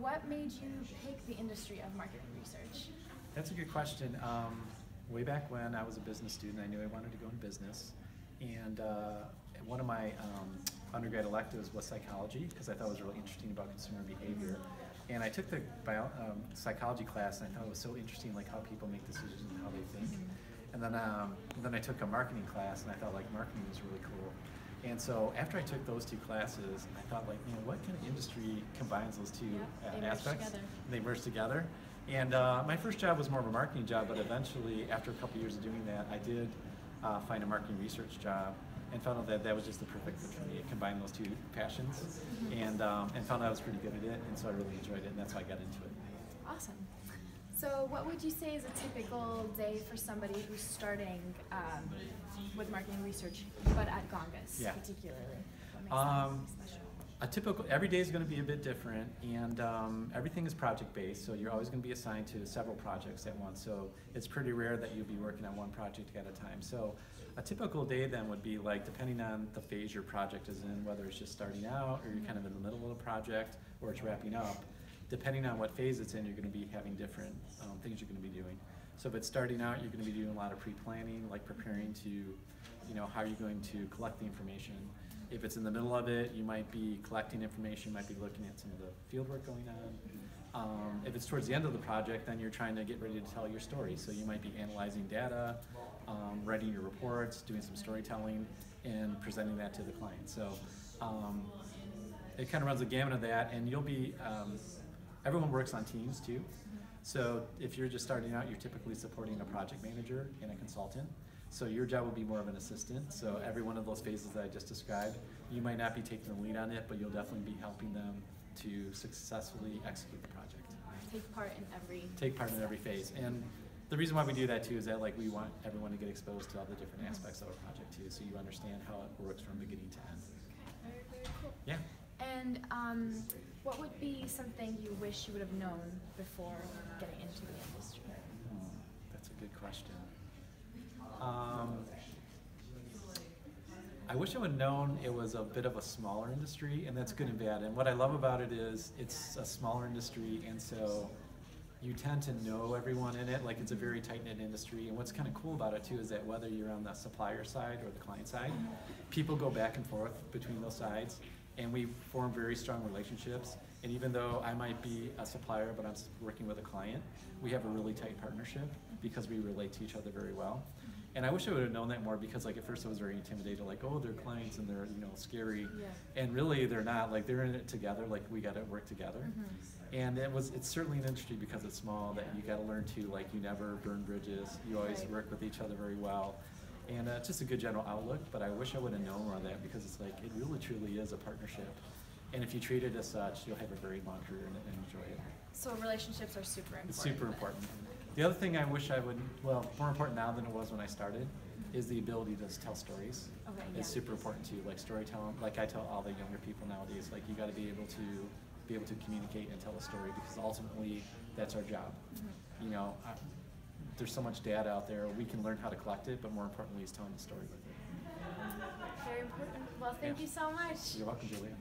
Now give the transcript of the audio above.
what made you pick the industry of marketing research? That's a good question. Way back when I was a business student, I knew I wanted to go in business, and one of my undergrad electives was psychology because I thought it was really interesting about consumer behavior. And I took the psychology class, and I thought it was so interesting, like how people make decisions and how they think. And then I took a marketing class, and I thought like marketing was really cool. And so after I took those two classes, I thought like, what kind of industry combines those two aspects? They merge together. And my first job was more of a marketing job, but eventually, after a couple years of doing that, I did find a marketing research job and found out that that was just the perfect fit for me. It combined those two passions, and found out I was pretty good at it, and so I really enjoyed it, and that's why I got into it. Awesome. So what would you say is a typical day for somebody who's starting with marketing research, but at Gongos particularly? What makes that special? A typical, every day is going to be a bit different, and everything is project-based, so you're always going to be assigned to several projects at once, so it's pretty rare that you'll be working on one project at a time. So a typical day then would be like, depending on the phase your project is in, whether it's just starting out, or you're kind of in the middle of the project, or it's wrapping up, depending on what phase it's in, you're going to be having different things you're going to be doing. So if it's starting out, you're going to be doing a lot of pre-planning, like preparing to, how are you going to collect the information. If it's in the middle of it, you might be collecting information, you might be looking at some of the field work going on. If it's towards the end of the project, then you're trying to get ready to tell your story. So you might be analyzing data, writing your reports, doing some storytelling, and presenting that to the client. So it kind of runs the gamut of that, and you'll be, everyone works on teams too. So if you're just starting out, you're typically supporting a project manager and a consultant. So your job will be more of an assistant. So every one of those phases that I just described, you might not be taking the lead on it, but you'll definitely be helping them to successfully execute the project. Take part in every phase. And the reason why we do that too is that we want everyone to get exposed to all the different aspects of a project too, so you understand how it works from beginning to end. Okay, very, very cool. Yeah. And what would be something you wish you would have known before getting into the industry? That's a good question. I wish I would have known it was a bit of a smaller industry, and that's good and bad. And what I love about it is it's a smaller industry, and so you tend to know everyone in it. Like, it's a very tight-knit industry. And what's kind of cool about it too is that whether you're on the supplier side or the client side, people go back and forth between those sides, and we form very strong relationships. And even though I might be a supplier, but I'm working with a client, we have a really tight partnership because we relate to each other very well. And I wish I would have known that more, because at first I was very intimidated, like, oh, they're clients and they're scary, and really they're not. Like, they're in it together. Like, we got to work together. And it's certainly an industry, because it's small, that you got to learn to, like, you never burn bridges. You always work with each other very well, and it's just a good general outlook. But I wish I would have known more of that, because it's like, it really truly is a partnership. And if you treat it as such, you'll have a very long career and enjoy it. So relationships are super important. It's super important. The other thing I wish I would, well, more important now than it was when I started, is the ability to tell stories. It's super important too. Like, storytelling, like I tell all the younger people nowadays, like, you got to be able to communicate and tell a story, because ultimately that's our job. There's so much data out there. We can learn how to collect it, but more importantly is telling the story with it. Very important. Well, thank you so much. You're welcome, Julia.